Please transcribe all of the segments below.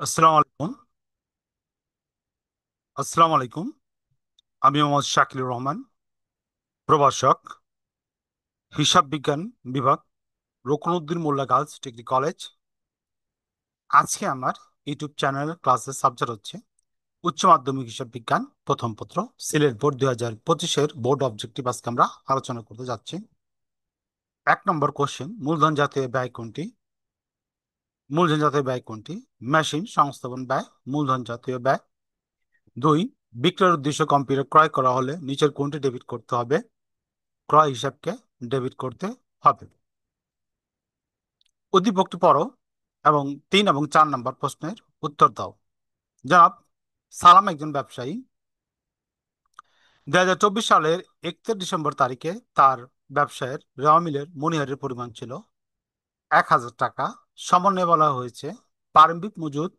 আসসালামু আলাইকুম। আসসালামু আলাইকুম। আমি মোহাম্মদ শাকিলুর রহমান, প্রভাষক, হিসাব বিজ্ঞান বিভাগ, রকুনউদ্দিন মোল্লা গার্লস ডিগ্রি কলেজ। আজকে আমার ইউটিউব চ্যানেলের ক্লাসের সাবজেক্ট হচ্ছে উচ্চ মাধ্যমিক হিসাব বিজ্ঞান প্রথম পত্র, সিলেট বোর্ড 2025-এর বোর্ড অবজেক্টিভ। আজকে আমরা আলোচনা করতে যাচ্ছি। 1 নম্বর কোশ্চেন, মূলধন জাতীয় ব্যয় কোনটি? মূলধন জাতীয় ব্যয় কোনটি? মেশিন সংস্থাপন ব্যয় মূলধন জাতীয় ব্যয়। 2, বিক্রয়ের উদ্দেশ্যে কম্পিউটার ক্রয় করা হলে নিচের কোনটি ডেবিট করতে হবে? ক্রয় হিসাবকে ডেবিট করতে হবে। উদ্দীপকটি পড়ো এবং 3 এবং 4 নম্বর প্রশ্নের উত্তর দাও। জনাব সালাম একজন ব্যবসায়ী। 2024 সালের 31 ডিসেম্বর তারিখে তার ব্যবসায়ের রেওয়া মিলের মনিহারের পরিমাণ ছিল 1,000 টাকা। সমন্বয়ে বলা হয়েছে প্রারম্ভিক মজুদ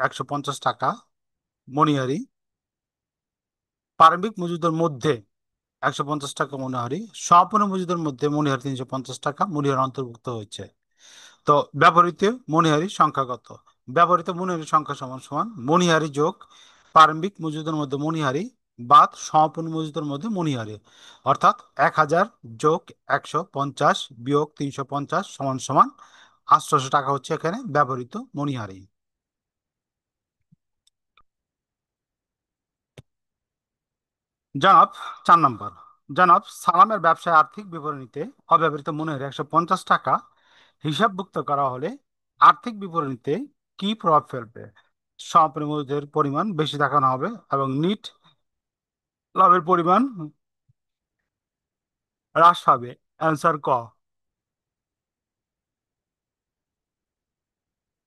150 টাকা মনিহারি। প্রারম্ভিক মজুদের মধ্যে 150 টাকা মনিহারি, সম্পূর্ণ মজুদের মধ্যে মনিহারি 350 টাকা মনিহার অন্তর্ভুক্ত হয়েছে। তো ব্যবহৃত মণিহারি সংখ্যা কত? ব্যবহৃত মণিহারি সংখ্যা সমান সমান মণিহারি যোগ প্রারম্ভিক মজুদের মধ্যে মণিহারি বাদ সমাপনী মজুদের মধ্যে মণিহারি, অর্থাৎ 1,000 যোগ 150 বিয়োগ 350 সমান সমান 800 টাকা হচ্ছে এখানে ব্যবহৃত মণিহারি। জনাব 4 নম্বর, জনাব সালামের ব্যবসায় আর্থিক বিবরণীতে অব্যবহৃত মণিহারি 150 টাকা হিসাবভুক্ত করা হলে আর্থিক বিবরণীতে কি প্রভাব ফেলবে? স্বল্পমূল্যের পরিমাণ বেশি দেখানো হবে এবং নিট লাভের পরিমাণ হ্রাস পাবে। অ্যান্সার ক।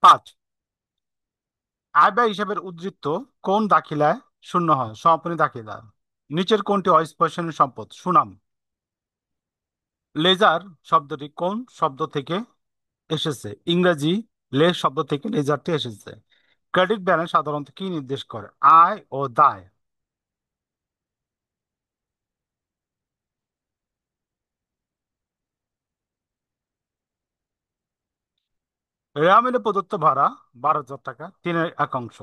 5, আয় ব্যয় হিসাবের উদ্ধৃত কোন দাখিলায় শূন্য হয়? সমাপনী দাখিলা। নিচের কোনটি অস্পর্শনীয় সম্পদ? সুনাম। লেজার শব্দটি কোন শব্দ থেকে এসেছে? ইংরেজি লে শব্দ থেকে লেজারটি এসেছে। ক্রেডিট ব্যালেন্স সাধারণত কি নির্দেশ করে? আয় ও দায়। রেওয়া প্রদত্ত ভাড়া 12,000 টাকা, 3/1 অংশ।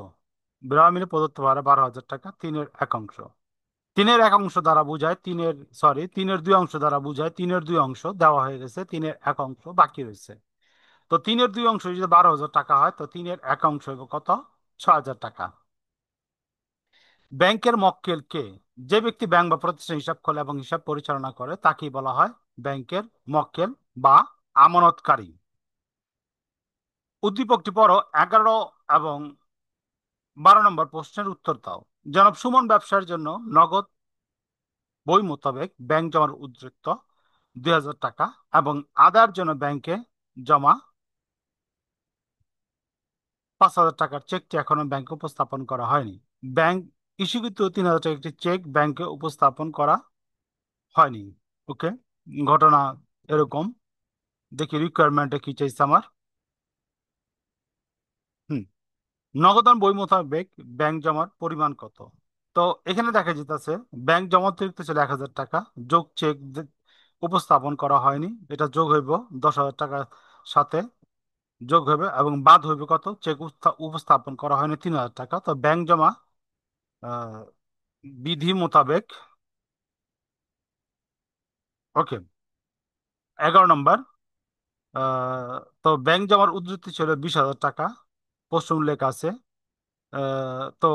রেওয়া প্রদত্ত ভাড়া 12,000 টাকা, 3/1 অংশ। 3/1 অংশ দ্বারা বোঝায় তিনের সরি 3/2 অংশ দ্বারা বোঝায় 3/2 অংশ দেওয়া হয়ে গেছে, 3/1 অংশ বাকি রয়েছে। তো 3/2 অংশ যদি 12,000 টাকা হয় তো 3/1 অংশ হবে কত? 6,000 টাকা। ব্যাংকের মক্কেল কে? যে ব্যক্তি ব্যাংক বা প্রতিষ্ঠান হিসাব খোলে এবং হিসাব পরিচালনা করে তাকেই বলা হয় ব্যাংকের মক্কেল বা আমানতকারী। উদ্দীপকটি পড়ো, 11 এবং 12 নম্বর প্রশ্নের উত্তর দাও। জনাব সুমন ব্যবসার জন্য নগদ বই মোতাবেক ব্যাংক জমার উদ্বৃত্ত 2,000 টাকা এবং আদায়ের জন্য ব্যাংকে জমা 5,000 টাকার চেকটি এখনো ব্যাংকে উপস্থাপন করা হয়নি। ব্যাংক ইস্যুকৃত 3,000 টাকার একটি চেক ব্যাংকে উপস্থাপন করা হয়নি। ওকে, ঘটনা এরকম। দেখি রিকোয়ারমেন্টে কি চাইছে আমার। হুম, নগদান বই মোতাবেক ব্যাংক জমার পরিমাণ কত? তো এখানে দেখা যেতেছে ব্যাংক জমা অতিরিক্ত ছিল 1,000 টাকা, যোগ চেক উপস্থাপন করা হয়নি, এটা যোগ হইব 10,000 টাকার সাথে যোগ হবে এবং বাদ হইবে কত? চেক উপস্থাপন করা হয়নি 3,000 টাকা। তো ব্যাংক জমা আহ, বিধি মোতাবেক। ওকে, 11 নম্বর, তো ব্যাংক জমার উদ্ধৃতি ছিল 20,000 টাকা, প্রশ্ন উল্লেখ আছে। তো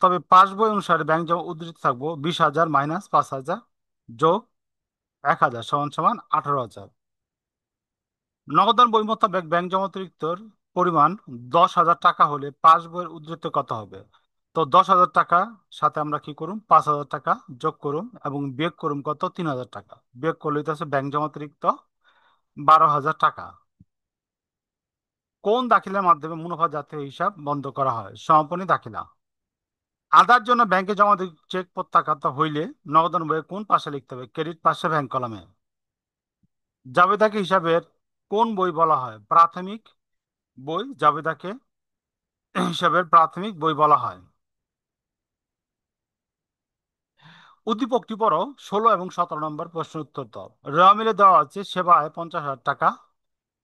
তবে পাস বই অনুসারে ব্যাংক জমা উদ্ধৃতি থাকবো 20,000 মাইনাস 5,000 যোগ 1,000 সমান সমান 18,000। নগদান বই মোতাবেক ব্যাংক জমা অতিরিক্ত পরিমাণ 10,000 টাকা হলে পাস বইয়ের উদ্ধৃত কত হবে? তো 10,000 টাকা সাথে আমরা কি করুম? 5,000 টাকা যোগ করুম এবং বিয়োগ করুম কত? 3,000 টাকা। বিয়োগ করলে তো আছে ব্যাংক জমা অতিরিক্ত 12,000 টাকা। কোন দাখিলার মাধ্যমে মুনাফা জাতীয় হিসাব বন্ধ করা হয়? সমাপনী দাখিলা। আদার জন্য ব্যাংকে জমা চেক প্রত্যাখ্যাত হইলে নগদান বইয়ে কোন পাশে লিখতে হবে? ক্রেডিট পাশে ব্যাংক কলামে। জাবেদাকে হিসাবের কোন বই বলা হয়? প্রাথমিক বই জাবেদাকে হিসাবের প্রাথমিক বই বলা হয়। উদ্দীপকটি পড়ো, 16 এবং 17 নম্বর প্রশ্ন উত্তর দাও। রেওয়া মিলে দেওয়া আছে সেবায় 50,000 টাকা,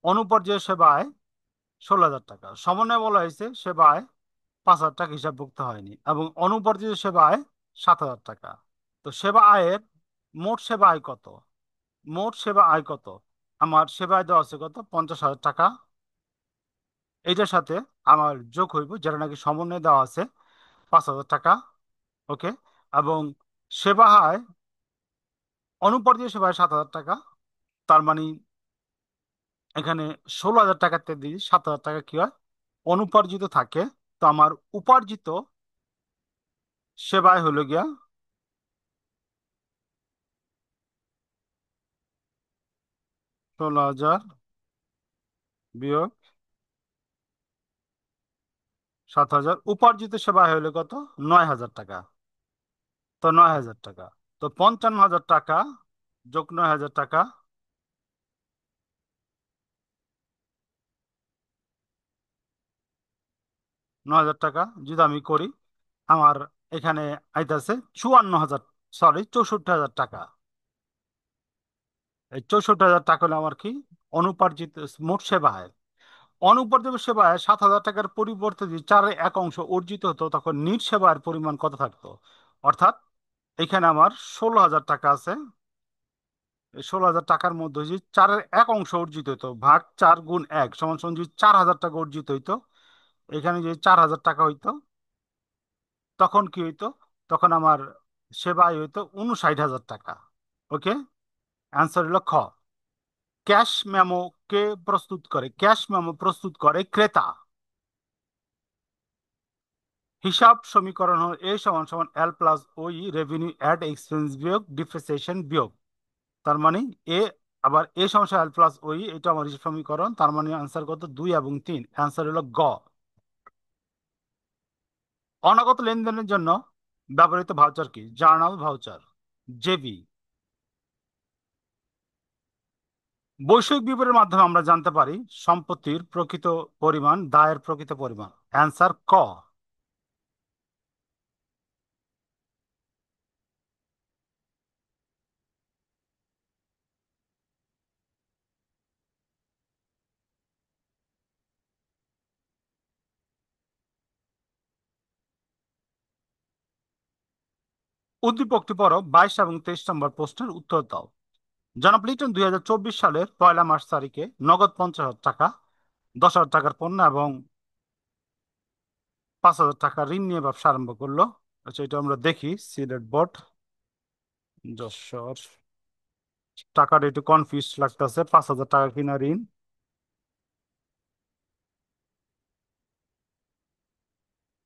অনুপর্যায় সেবায় 16,000 টাকা। সমন্বয়ে বলা হয়েছে সেবায় 5,000 টাকা হিসাবভুক্ত হয়নি এবং অনুপার্জিত সেবায় 7,000 টাকা। তো সেবা আয়ের মোট সেবা আয় কত? মোট সেবা আয় কত? আমার সেবা আয় দেওয়া আছে কত? 50,000 টাকা। এইটার সাথে আমার যোগ হইব যেটা নাকি সমন্বয়ে দেওয়া আছে 5,000 টাকা। ওকে। এবং সেবা আয় অনুপার্জিত সেবায় 7,000 টাকা। তার মানে এখানে 16,000 টাকাতে দিই 7,000 টাকা কি হয় অনুপার্জিত থাকে। তো আমার উপার্জিত সেবায় হলো গিয়া 16,000 বিয়োগ 7,000, উপার্জিত সেবায় হলো কত? 9,000 টাকা। তো 9,000 টাকা। তো 55,000 টাকা যোগ 9,000 টাকা, 9,000 টাকা যদি আমি করি, আমার এখানে আইতাছে 54,000, সরি 64,000 টাকা। এই 64,000 টাকা হলো আমার কি অনুপার্জিত মোট সেবা আয়। অনুপার্জিত সেবায় 7,000 টাকার পরিবর্তে যদি 4/1 অংশ অর্জিত হতো তখন নিট সেবার পরিমাণ কত থাকতো? অর্থাৎ এখানে আমার 16,000 টাকা আছে। এই 16,000 টাকার মধ্যে যদি 4/1 অংশ অর্জিত হতো, ভাগ 4 গুণ 1 সমান সমান যদি 4,000 টাকা অর্জিত হইতো, এখানে যদি 4,000 টাকা হইতো তখন কি হইতো? তখন আমার সেবায় হইতো 59,000 টাকা। ওকে। অ্যান্সার হলো খ। ক্যাশ মেমো কে প্রস্তুত করে? ক্যাশ মেমো প্রস্তুত করে ক্রেতা। হিসাব সমীকরণ হল এ সমান সমান এল প্লাস ওই রেভিনিউ অ্যাড এক্সপেন্স বিয়োগ ডিপ্রিসিয়েশন বিয়োগ। তার মানে এ, আবার এ সমান সমান এল প্লাস ওই, এটা আমার হিসাব সমীকরণ। তার মানে আনসার কত? 2 এবং 3। অ্যান্সার হলো গ। অনাগত লেনদেনের জন্য ব্যবহৃত ভাউচার কি? Journal voucher, JB. বৈষয়িক বিবরণের মাধ্যমে আমরা জানতে পারি সম্পত্তির প্রকৃত পরিমাণ, দায়ের প্রকৃত পরিমাণ। অ্যান্সার ক। উদ্দীপকটি পড়ো, 22 এবং 23 নম্বর প্রশ্নের উত্তর দাও। জনাব লিটন 2024 সালের 1 মার্চ তারিখে নগদ 50,000 টাকা, 10,000 টাকার পণ্য এবং 5,000 টাকা ঋণ নিয়ে ব্যবসা আরম্ভ করলো। আচ্ছা, এটা আমরা দেখি সিলেট বোর্ড যশোর। টাকাটা একটু কনফিউজ লাগতেছে, 5,000 টাকা কিনা ঋণ।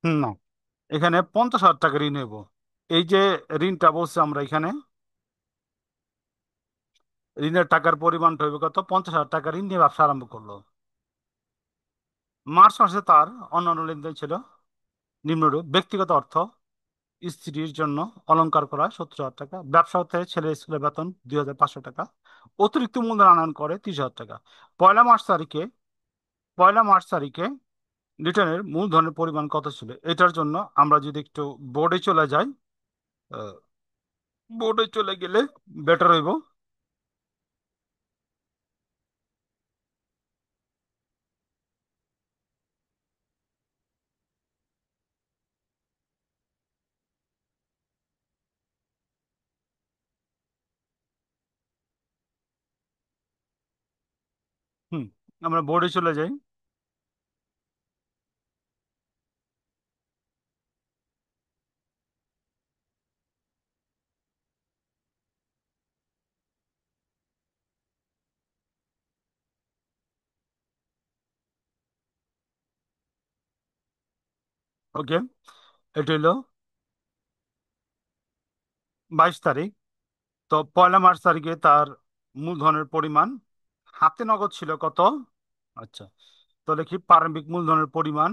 না, এখানে 50,000 টাকা ঋণ নেব। এই যে ঋণটা বলছে আমরা এখানে, ঋণের টাকার পরিমাণটা হইবে কত? 50,000 টাকা ঋণ নিয়ে ব্যবসা আরম্ভ করলো। মার্চ মাসে তার অন্যান্য লেনদেন ছিল নিম্নরূপ: ব্যক্তিগত অর্থ, স্ত্রীর জন্য অলংকার করা 70,000 টাকা, ব্যবসা হতে ছেলের স্কুলের বেতন 2,500 টাকা, অতিরিক্ত মূলধন আনয়ন করে 30,000 টাকা। পয়লা মার্চ তারিখে পয়লা মার্চ তারিখে রিটার্নের মূলধনের পরিমাণ কত ছিল? এটার জন্য আমরা যদি একটু বোর্ডে চলে যাই, বোর্ডে চলে গেলে বেটার হইব। হুম, আমরা বোর্ডে চলে যাই। ওকে, এটা হলো 22 তারিখ। তো 1 মার্চ তারিখে তার মূলধনের পরিমাণ হাতে নগদ ছিল কত? আচ্ছা, তো লিখি প্রারম্ভিক মূলধনের পরিমাণ।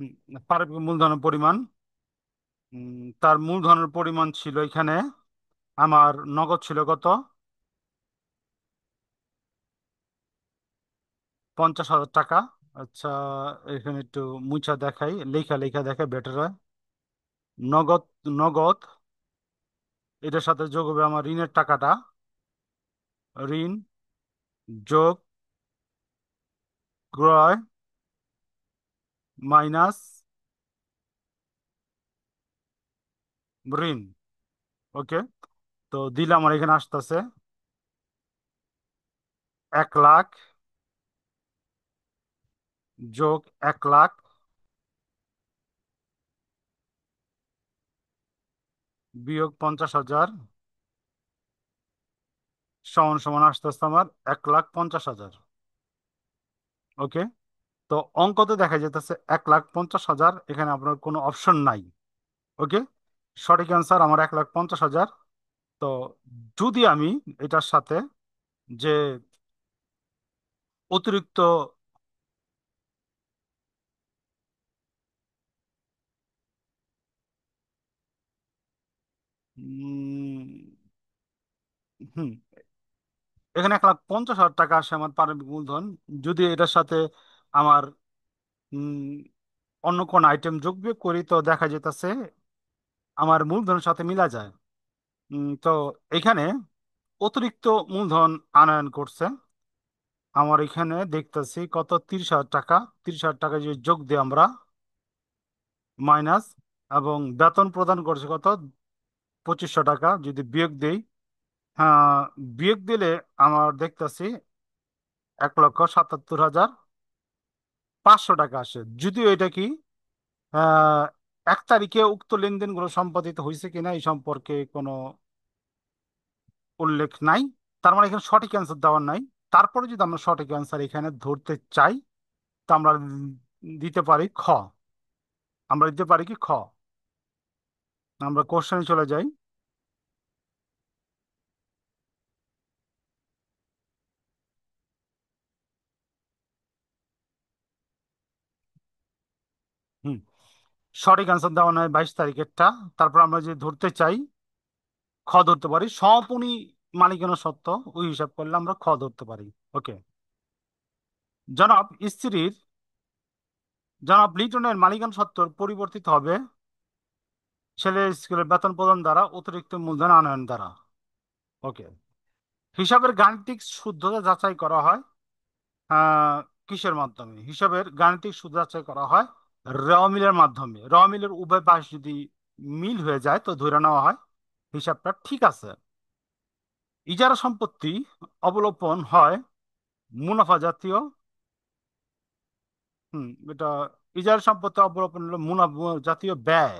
হুম, প্রারম্ভিক মূলধনের পরিমাণ, তার মূলধনের পরিমাণ ছিল এখানে আমার নগদ ছিল কত? 50,000 টাকা। আচ্ছা, এখানে একটু মুছা দেখাই, লেখা লেখা দেখাই বেটার হয়। নগদ, নগদ এটার সাথে যোগ হবে আমার ঋণের টাকাটা। ঋণ যোগ ক্রয় মাইনাস ঋণ। ওকে, তো দিলে আমার এখানে আসতেছে 1 লাখ যোগ 1 লাখ বিয়োগ 50,000 সমান সমান আসতেছে আমার 1,50,000। ওকে, তো অঙ্কতে দেখা যেতেছে 1,50,000, এখানে আপনার কোনো অপশন নাই। ওকে, সঠিক অ্যান্সার আমার 1,50,000। তো যদি আমি এটার সাথে যে অতিরিক্ত উম, হুম, এখানে 1,50,000 টাকা আসে আমার প্রারম্ভিক মূলধন। যদি এটার সাথে আমার উম, অন্য কোন আইটেম যোগ বিয়োগ করি, তো দেখা যেতেছে আমার মূলধনের সাথে মিলা যায়। তো এখানে অতিরিক্ত মূলধন আনয়ন করছে আমার। এখানে দেখতেছি কত, 30,000 টাকা। 30,000 টাকা যদি যোগ দিই আমরা, মাইনাস, এবং বেতন প্রদান করছে কত, 2500 টাকা। যদি বিয়োগ দিই, হ্যাঁ, বিয়োগ দিলে আমার দেখতেছি 1,77,500 টাকা আসে। যদিও এটা কি আহ 1 তারিখে উক্ত লেনদেনগুলো সম্পাদিত হয়েছে কিনা এই সম্পর্কে কোনো উল্লেখ নাই। তার মানে এখানে সঠিক অ্যান্সার দেওয়ার নাই। তারপরে যদি আমরা সঠিক অ্যান্সার এখানে ধরতে চাই, তা আমরা দিতে পারি খ। আমরা দিতে পারি কি খ। আমরা কোশ্চেনে চলে যাই। হুম, সঠিক অ্যান্সার দেওয়া নয় 22 তারিখেরটা। তারপর আমরা যদি ধরতে চাই, খ ধরতে পারি। সহপুনি মালিকানা সত্ত্ব ওই হিসাব করলে আমরা খ ধরতে পারি। ওকে, জনাব স্ত্রীর, জনাব লিটনের মালিকানা সত্ত্বর পরিবর্তিত হবে ছেলের স্কুলের বেতন প্রদান দ্বারা অতিরিক্ত মূলধন আনয়ন দ্বারা। ওকে, হিসাবের গাণিতিক শুদ্ধতা যাচাই করা হয় আহ, কিসের মাধ্যমে? হিসাবের গাণিতিক শুদ্ধতা যাচাই করা হয় র মিলের মাধ্যমে। র মিলের উভয় পাশ যদি মিল হয়ে যায়, তো ধরে নেওয়া হয় হিসাবটা ঠিক আছে। ইজারা সম্পত্তি অবলোপন হয় মুনাফা জাতীয়। এটা ইজারা সম্পত্তি অবলোপন হলো মুনাফা জাতীয় ব্যয়।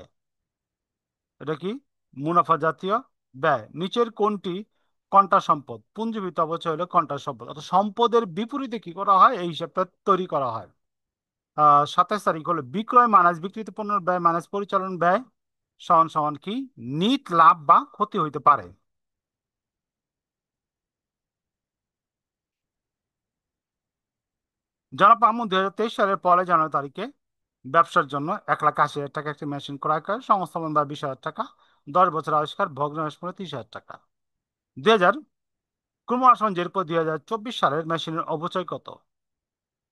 এটা কি? মুনাফা জাতীয় ব্যয়। নিচের কোনটি কন্টা সম্পদ? পুঞ্জীভূত অবচয় হলো কন্টা সম্পদ। অর্থাৎ সম্পদের বিপরীতে কি করা হয়, এই হিসাবটা তৈরি করা হয়। 27 তারিখ হলো বিক্রয় মাইনাস বিক্রিত পণ্যের ব্যয় মাইনাস পরিচালন ব্যয় সমান সমান কি নিট লাভ বা ক্ষতি হইতে পারে। জনাব মাহমুদ 2023 সালের 1লা জানুয়ারি তারিখে ব্যবসার জন্য 1,80,000 টাকা একটি মেশিন ক্রয় করে। সংস্থাপন বা 20,000 টাকা। 10 বছর আবিষ্কার ভগ্নাংশ পড়ে 30,000 টাকা। 2000 ক্রমশ যেরপর 2024 সালের মেশিনের অবচয় কত?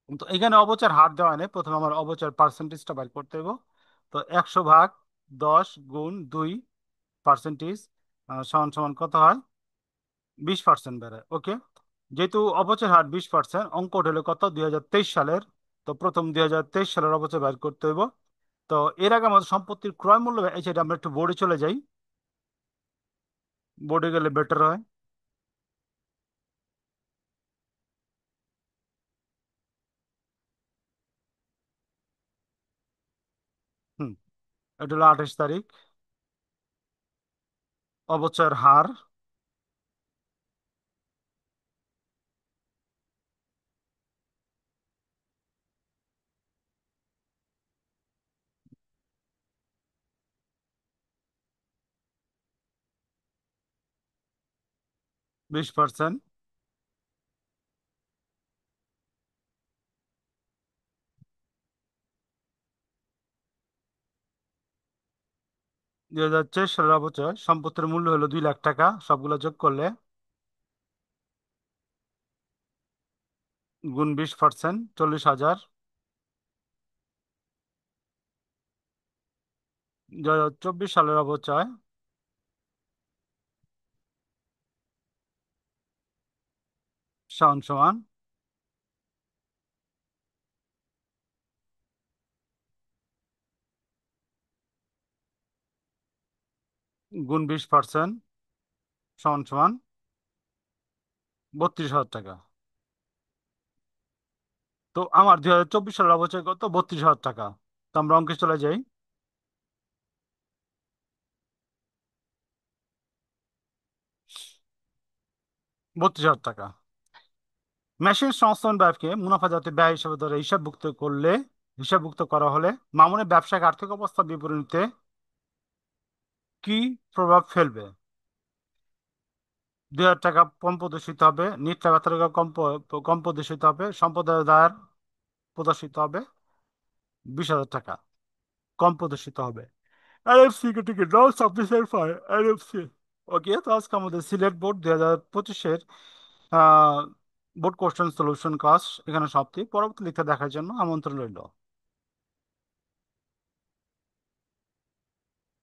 কিন্তু এখানে অবচয়ের হার দেওয়া নেই। প্রথমে আমার অবচয়ের পার্সেন্টেজটা বাইর করতে হবে। তো 100/10 গুণ 2 পার্সেন্টেজ সমান সমান কত হয়? 20% বেড়ে। ওকে, যেহেতু অবচয়ের হার 20%, অঙ্ক হলো কত, 2023 সালের। তো প্রথম 2023 সালের অবচয় বাইর করতে হইব। তো এর আগে আমাদের সম্পত্তির ক্রয় মূল্য, এই সেটা আমরা একটু বোর্ডে চলে যাই। বোর্ডে গেলে বেটার হয়। হুম, এটা হলো 28 তারিখ। অবচয়ের হার 20%। 2023 সালের অবচয় সম্পত্তির মূল্য হলো 2 লাখ টাকা। সবগুলো যোগ করলে গুণ 20%, 40,000। 2024 সালের অবচয় সমান সমান গুণ 20% সমান সমান 32,000 টাকা। তো আমার 2024 সালের অবচয় কত? 32,000 টাকা। তো আমরা অঙ্কে চলে যাই। 32,000 টাকা। মেশিন সংস্থান ব্যয়কে মুনাফা জাতীয় ব্যয় হিসেবে ধরে হিসাবভুক্ত করা হলে মামুনের ব্যবসায়িক আর্থিক অবস্থা বিবরণীতে কি প্রভাব ফেলবে? 2,000 টাকা কম প্রদর্শিত হবে, নিট টাকা টাকা কম প্রদর্শিত হবে, সম্পদের দায় প্রদর্শিত হবে, 20,000 টাকা কম প্রদর্শিত হবে। NFC ticket now submission for NFC. Okay, তো আজকে আমাদের সিলেট বোর্ড 2025-এর বোর্ড কোশ্চেন সলিউশন ক্লাস এখানে সমাপ্তি। পরবর্তী লিখে দেখার জন্য আমন্ত্রণ রইল।